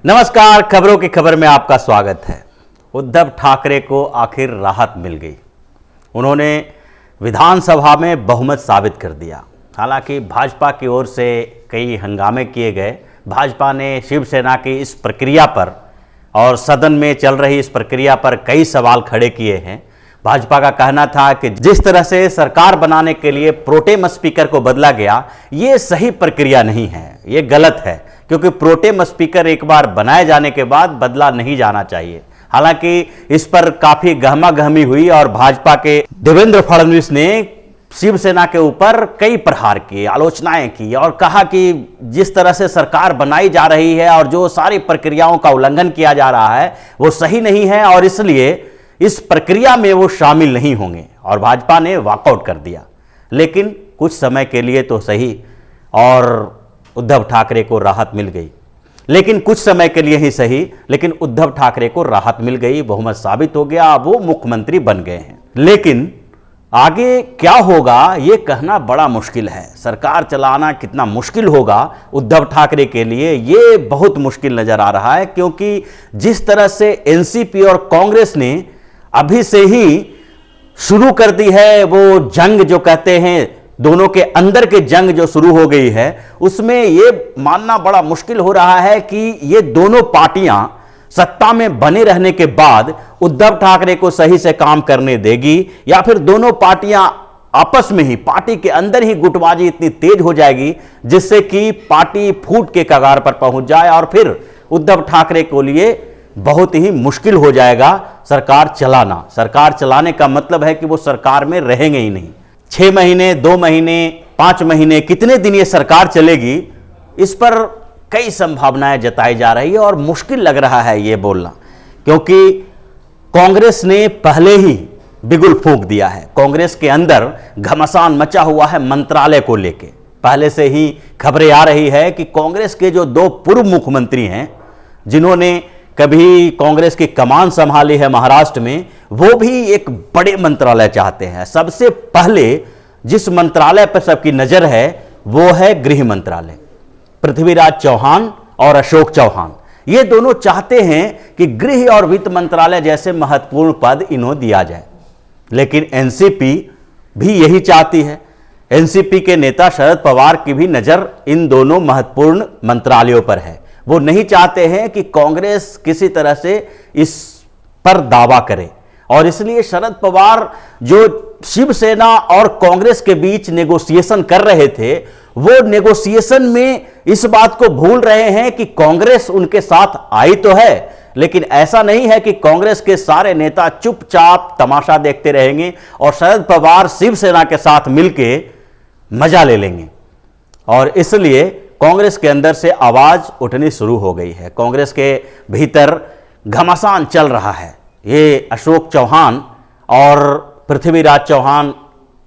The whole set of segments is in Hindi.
नमस्कार, खबरों की खबर में आपका स्वागत है। उद्धव ठाकरे को आखिर राहत मिल गई। उन्होंने विधानसभा में बहुमत साबित कर दिया। हालांकि भाजपा की ओर से कई हंगामे किए गए। भाजपा ने शिवसेना की इस प्रक्रिया पर और सदन में चल रही इस प्रक्रिया पर कई सवाल खड़े किए हैं। भाजपा का कहना था कि जिस तरह से सरकार बनाने के लिए प्रोटेम स्पीकर को बदला गया, ये सही प्रक्रिया नहीं है, ये गलत है, क्योंकि प्रोटेम स्पीकर एक बार बनाए जाने के बाद बदला नहीं जाना चाहिए। हालांकि इस पर काफी गहमागहमी हुई और भाजपा के देवेंद्र फडणवीस ने शिवसेना के ऊपर कई प्रहार किए, आलोचनाएं की और कहा कि जिस तरह से सरकार बनाई जा रही है और जो सारी प्रक्रियाओं का उल्लंघन किया जा रहा है वो सही नहीं है और इसलिए इस प्रक्रिया में वो शामिल नहीं होंगे और भाजपा ने वॉकआउट कर दिया। लेकिन कुछ समय के लिए तो सही और उद्धव ठाकरे को राहत मिल गई, लेकिन कुछ समय के लिए ही सही, लेकिन उद्धव ठाकरे को राहत मिल गई, बहुमत साबित हो गया, वो मुख्यमंत्री बन गए हैं। लेकिन आगे क्या होगा ये कहना बड़ा मुश्किल है। सरकार चलाना कितना मुश्किल होगा उद्धव ठाकरे के लिए, ये बहुत मुश्किल नजर आ रहा है, क्योंकि जिस तरह से एनसीपी और कांग्रेस ने अभी से ही शुरू कर दी है वो जंग, जो कहते हैं दोनों के अंदर के जंग जो शुरू हो गई है, उसमें ये मानना बड़ा मुश्किल हो रहा है कि ये दोनों पार्टियां सत्ता में बने रहने के बाद उद्धव ठाकरे को सही से काम करने देगी या फिर दोनों पार्टियां आपस में ही, पार्टी के अंदर ही गुटबाजी इतनी तेज हो जाएगी जिससे कि पार्टी फूट के कगार पर पहुंच जाए और फिर उद्धव ठाकरे को लिए बहुत ही मुश्किल हो जाएगा सरकार चलाना। सरकार चलाने का मतलब है कि वो सरकार में रहेंगे ही नहीं। 6 महीने, 2 महीने, 5 महीने, कितने दिन ये सरकार चलेगी, इस पर कई संभावनाएं जताई जा रही है और मुश्किल लग रहा है ये बोलना, क्योंकि कांग्रेस ने पहले ही बिगुल फूंक दिया है। कांग्रेस के अंदर घमासान मचा हुआ है मंत्रालय को लेके। पहले से ही खबरें आ रही है कि कांग्रेस के जो 2 पूर्व मुख्यमंत्री हैं, जिन्होंने कभी कांग्रेस की कमान संभाली है महाराष्ट्र में, वो भी एक बड़े मंत्रालय चाहते हैं। सबसे पहले जिस मंत्रालय पर सबकी नजर है वो है गृह मंत्रालय। पृथ्वीराज चौहान और अशोक चौहान ये दोनों चाहते हैं कि गृह और वित्त मंत्रालय जैसे महत्वपूर्ण पद इन्हें दिया जाए। लेकिन एनसीपी भी यही चाहती है। एनसीपी के नेता शरद पवार की भी नजर इन दोनों महत्वपूर्ण मंत्रालयों पर है। वो नहीं चाहते हैं कि कांग्रेस किसी तरह से इस पर दावा करे और इसलिए शरद पवार जो शिवसेना और कांग्रेस के बीच नेगोशिएशन कर रहे थे, वो नेगोशिएशन में इस बात को भूल रहे हैं कि कांग्रेस उनके साथ आई तो है, लेकिन ऐसा नहीं है कि कांग्रेस के सारे नेता चुपचाप तमाशा देखते रहेंगे और शरद पवार शिवसेना के साथ मिलके मजा ले लेंगे। और इसलिए कांग्रेस के अंदर से आवाज उठनी शुरू हो गई है। कांग्रेस के भीतर घमासान चल रहा है। ये अशोक चौहान और पृथ्वीराज चौहान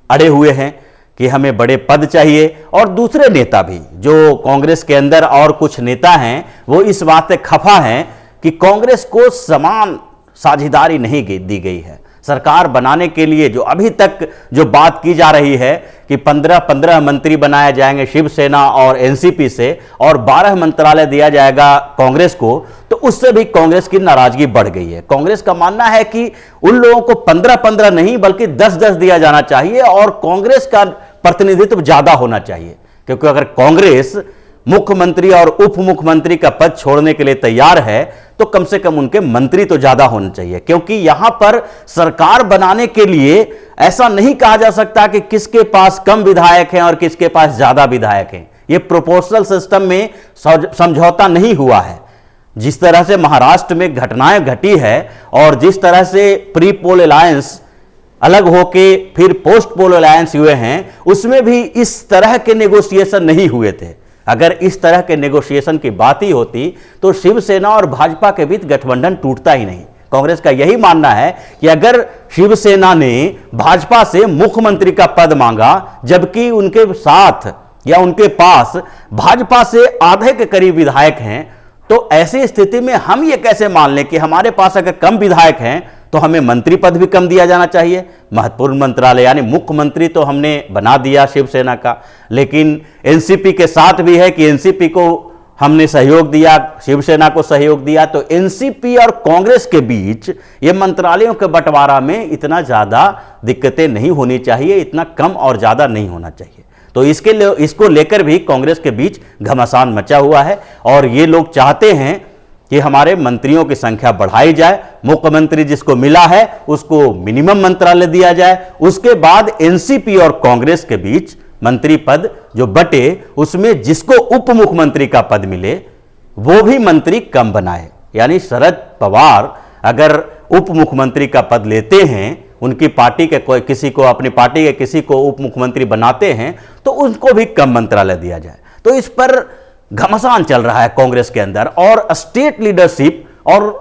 अड़े हुए हैं कि हमें बड़े पद चाहिए और दूसरे नेता भी जो कांग्रेस के अंदर और कुछ नेता हैं वो इस बात से खफा हैं कि कांग्रेस को समान साझेदारी नहीं दी गई है। सरकार बनाने के लिए जो अभी तक जो बात की जा रही है कि 15 मंत्री बनाए जाएंगे शिवसेना और एनसीपी से और 12 मंत्रालय दिया जाएगा कांग्रेस को, तो उससे भी कांग्रेस की नाराजगी बढ़ गई है। कांग्रेस का मानना है कि उन लोगों को 15 नहीं बल्कि 10 दिया जाना चाहिए और कांग्रेस का प्रतिनिधित्व ज्यादा होना चाहिए, क्योंकि अगर कांग्रेस मुख्यमंत्री और उप मुख्यमंत्री का पद छोड़ने के लिए तैयार है तो कम से कम उनके मंत्री तो ज्यादा होने चाहिए। क्योंकि यहां पर सरकार बनाने के लिए ऐसा नहीं कहा जा सकता कि किसके पास कम विधायक हैं और किसके पास ज्यादा विधायक हैं। यह प्रोपोर्शनल सिस्टम में समझौता नहीं हुआ है। जिस तरह से महाराष्ट्र में घटनाएं घटी है और जिस तरह से प्री पोल अलायंस अलग होके फिर पोस्ट पोल अलायंस हुए हैं, उसमें भी इस तरह के नेगोशिएशन नहीं हुए थे। अगर इस तरह के नेगोशिएशन की बात ही होती तो शिवसेना और भाजपा के बीच गठबंधन टूटता ही नहीं। कांग्रेस का यही मानना है कि अगर शिवसेना ने भाजपा से मुख्यमंत्री का पद मांगा जबकि उनके साथ या उनके पास भाजपा से आधे के करीब विधायक हैं, तो ऐसी स्थिति में हम ये कैसे मान लें कि हमारे पास अगर कम विधायक हैं तो हमें मंत्री पद भी कम दिया जाना चाहिए। महत्वपूर्ण मंत्रालय यानी मुख्यमंत्री तो हमने बना दिया शिवसेना का, लेकिन एनसीपी के साथ भी है कि एनसीपी को हमने सहयोग दिया, शिवसेना को सहयोग दिया, तो एनसीपी और कांग्रेस के बीच ये मंत्रालयों के बंटवारा में इतना ज़्यादा दिक्कतें नहीं होनी चाहिए, इतना कम और ज़्यादा नहीं होना चाहिए। तो इसको लेकर भी कांग्रेस के बीच घमासान मचा हुआ है और ये लोग चाहते हैं कि हमारे मंत्रियों की संख्या बढ़ाई जाए, मुख्यमंत्री जिसको मिला है उसको मिनिमम मंत्रालय दिया जाए, उसके बाद एनसीपी और कांग्रेस के बीच मंत्री पद जो बटे उसमें जिसको उप मुख्यमंत्री का पद मिले वो भी मंत्री कम बनाए। यानी शरद पवार अगर उप मुख्यमंत्री का पद लेते हैं, उनकी पार्टी के कोई किसी को, अपनी पार्टी के किसी को उप मुख्यमंत्री बनाते हैं तो उनको भी कम मंत्रालय दिया जाए। तो इस पर घमासान चल रहा है कांग्रेस के अंदर और स्टेट लीडरशिप और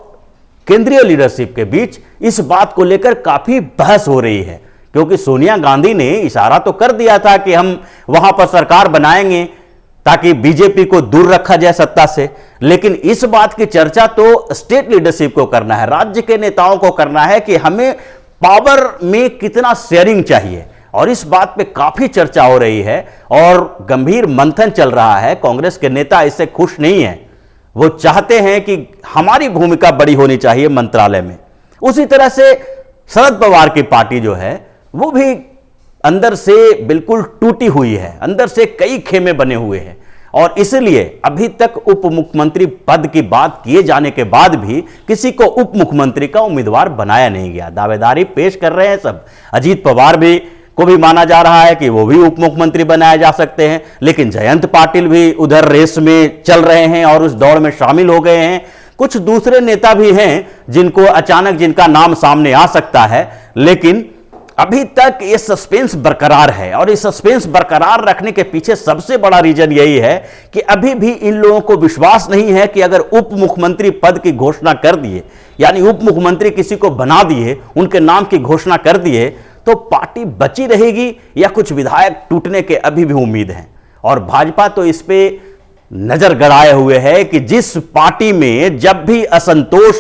केंद्रीय लीडरशिप के बीच इस बात को लेकर काफी बहस हो रही है, क्योंकि सोनिया गांधी ने इशारा तो कर दिया था कि हम वहां पर सरकार बनाएंगे ताकि बीजेपी को दूर रखा जाए सत्ता से, लेकिन इस बात की चर्चा तो स्टेट लीडरशिप को करना है, राज्य के नेताओं को करना है कि हमें पावर में कितना शेयरिंग चाहिए, और इस बात पे काफी चर्चा हो रही है और गंभीर मंथन चल रहा है। कांग्रेस के नेता इससे खुश नहीं है, वो चाहते हैं कि हमारी भूमिका बड़ी होनी चाहिए मंत्रालय में। उसी तरह से शरद पवार की पार्टी जो है वो भी अंदर से बिल्कुल टूटी हुई है, अंदर से कई खेमे बने हुए हैं और इसलिए अभी तक उप मुख्यमंत्री पद की बात किए जाने के बाद भी किसी को उप मुख्यमंत्री का उम्मीदवार बनाया नहीं गया। दावेदारी पेश कर रहे हैं सब, अजीत पवार को भी माना जा रहा है कि वो भी उप मुख्यमंत्री बनाए जा सकते हैं, लेकिन जयंत पाटिल भी उधर रेस में चल रहे हैं और उस दौड़ में शामिल हो गए हैं। कुछ दूसरे नेता भी हैं जिनको अचानक जिनका नाम सामने आ सकता है, लेकिन अभी तक ये सस्पेंस बरकरार है और इस सस्पेंस बरकरार रखने के पीछे सबसे बड़ा रीजन यही है कि अभी भी इन लोगों को विश्वास नहीं है कि अगर उप मुख्यमंत्री पद की घोषणा कर दिए, यानी उप मुख्यमंत्री किसी को बना दिए, उनके नाम की घोषणा कर दिए, तो पार्टी बची रहेगी या कुछ विधायक टूटने के अभी भी उम्मीद है। और भाजपा तो इस पे नजर गड़ाए हुए है कि जिस पार्टी में जब भी असंतोष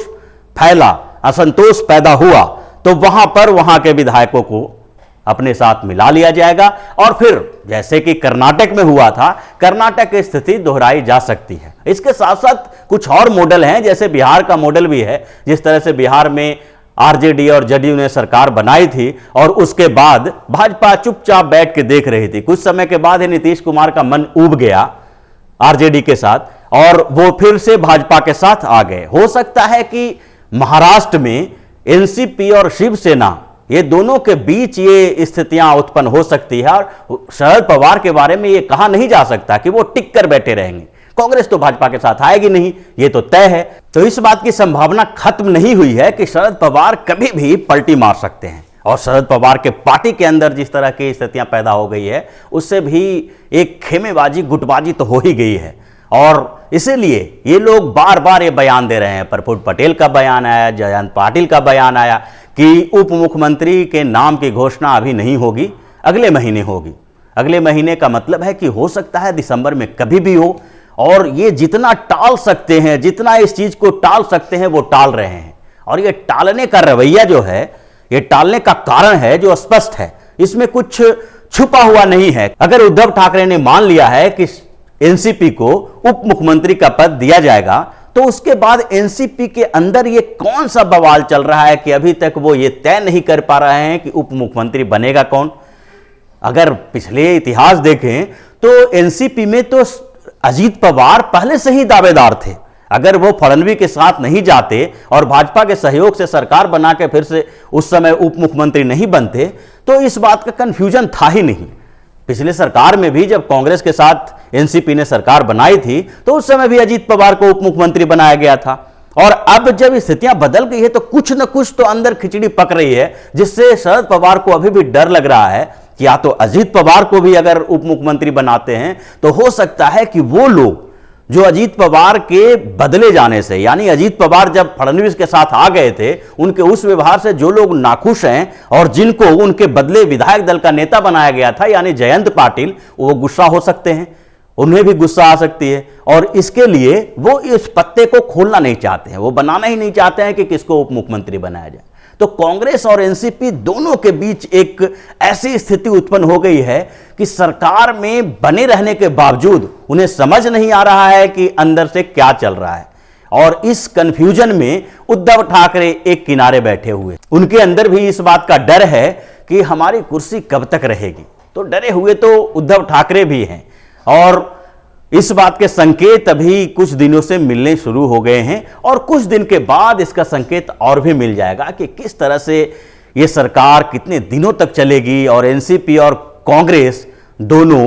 फैला, असंतोष पैदा हुआ, तो वहां पर वहां के विधायकों को अपने साथ मिला लिया जाएगा और फिर जैसे कि कर्नाटक में हुआ था, कर्नाटक की स्थिति दोहराई जा सकती है। इसके साथ साथ कुछ और मॉडल हैं, जैसे बिहार का मॉडल भी है, जिस तरह से बिहार में आरजेडी और जदयू ने सरकार बनाई थी और उसके बाद भाजपा चुपचाप बैठ के देख रही थी। कुछ समय के बाद ही नीतीश कुमार का मन उब गया आरजेडी के साथ और वो फिर से भाजपा के साथ आ गए। हो सकता है कि महाराष्ट्र में एनसीपी और शिवसेना ये दोनों के बीच ये स्थितियां उत्पन्न हो सकती है और शरद पवार के बारे में ये कहा नहीं जा सकता कि वो टिक कर बैठे रहेंगे। कांग्रेस तो भाजपा के साथ आएगी नहीं, ये तो तय है। तो इस बात की संभावना खत्म नहीं हुई है कि शरद पवार कभी भी पलटी मार सकते हैं और शरद पवार के पार्टी के अंदर जिस तरह की स्थितियां पैदा हो गई है उससे भी एक खेमेबाजी, गुटबाजी तो हो ही गई है और इसीलिए ये लोग बार बार ये बयान दे रहे हैं। प्रफुल्ल पटेल का बयान आया, जयंत पाटिल का बयान आया कि उप मुख्यमंत्री के नाम की घोषणा अभी नहीं होगी, अगले महीने होगी। अगले महीने का मतलब है कि हो सकता है दिसंबर में कभी भी हो और ये जितना टाल सकते हैं, जितना इस चीज को टाल सकते हैं वो टाल रहे हैं और ये टालने का रवैया जो है, ये टालने का कारण है जो स्पष्ट है, इसमें कुछ छुपा हुआ नहीं है। अगर उद्धव ठाकरे ने मान लिया है कि एनसीपी को उप मुख्यमंत्री का पद दिया जाएगा, तो उसके बाद एनसीपी के अंदर ये कौन सा बवाल चल रहा है कि अभी तक वो ये तय नहीं कर पा रहे हैं कि उप मुख्यमंत्री बनेगा कौन। अगर पिछले इतिहास देखें तो एनसीपी में तो अजीत पवार पहले से ही दावेदार थे। अगर वो फडणवीस के साथ नहीं जाते और भाजपा के सहयोग से सरकार बना के फिर से उस समय उप मुख्यमंत्री नहीं बनते तो इस बात का कंफ्यूजन था ही नहीं। पिछले सरकार में भी जब कांग्रेस के साथ एनसीपी ने सरकार बनाई थी तो उस समय भी अजीत पवार को उप मुख्यमंत्री बनाया गया था और अब जब स्थितियां बदल गई है तो कुछ न कुछ तो अंदर खिचड़ी पक रही है, जिससे शरद पवार को अभी भी डर लग रहा है कि या तो अजीत पवार को भी अगर उप मुख्यमंत्री बनाते हैं तो हो सकता है कि वो लोग जो अजीत पवार के बदले जाने से, यानी अजीत पवार जब फडणवीस के साथ आ गए थे उनके उस व्यवहार से जो लोग नाखुश हैं और जिनको उनके बदले विधायक दल का नेता बनाया गया था यानी जयंत पाटिल, वो गुस्सा हो सकते हैं उन्हें भी गुस्सा आ सकती है और इसके लिए वो इस पत्ते को खोलना नहीं चाहते हैं, वो बनाना ही नहीं चाहते हैं कि किसको उप मुख्यमंत्री बनाया जाए। तो कांग्रेस और एनसीपी दोनों के बीच एक ऐसी स्थिति उत्पन्न हो गई है कि सरकार में बने रहने के बावजूद उन्हें समझ नहीं आ रहा है कि अंदर से क्या चल रहा है। और इस कंफ्यूजन में उद्धव ठाकरे एक किनारे बैठे हुए, उनके अंदर भी इस बात का डर है कि हमारी कुर्सी कब तक रहेगी। तो डरे हुए तो उद्धव ठाकरे भी हैं और इस बात के संकेत अभी कुछ दिनों से मिलने शुरू हो गए हैं और कुछ दिन के बाद इसका संकेत और भी मिल जाएगा कि किस तरह से ये सरकार कितने दिनों तक चलेगी और एनसीपी और कांग्रेस दोनों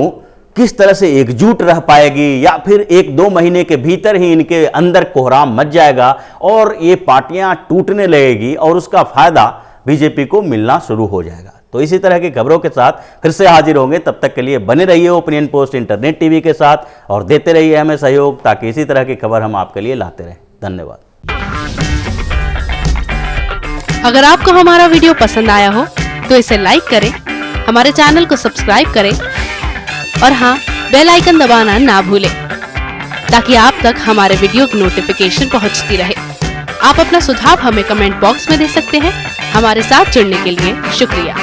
किस तरह से एकजुट रह पाएगी, या फिर 1-2 महीने के भीतर ही इनके अंदर कोहराम मच जाएगा और ये पार्टियां टूटने लगेगी और उसका फायदा बीजेपी को मिलना शुरू हो जाएगा। तो इसी तरह की खबरों के साथ फिर से हाजिर होंगे, तब तक के लिए बने रहिए ओपिनियन पोस्ट इंटरनेट टीवी के साथ और देते रहिए हमें सहयोग, ताकि इसी तरह की खबर हम आपके लिए लाते रहें। धन्यवाद। अगर आपको हमारा वीडियो पसंद आया हो तो इसे लाइक करें, हमारे चैनल को सब्सक्राइब करें और हाँ, बेल आइकन दबाना ना भूलें ताकि आप तक हमारे वीडियो की नोटिफिकेशन पहुंचती रहे। आप अपना सुझाव हमें कमेंट बॉक्स में दे सकते हैं। हमारे साथ जुड़ने के लिए शुक्रिया।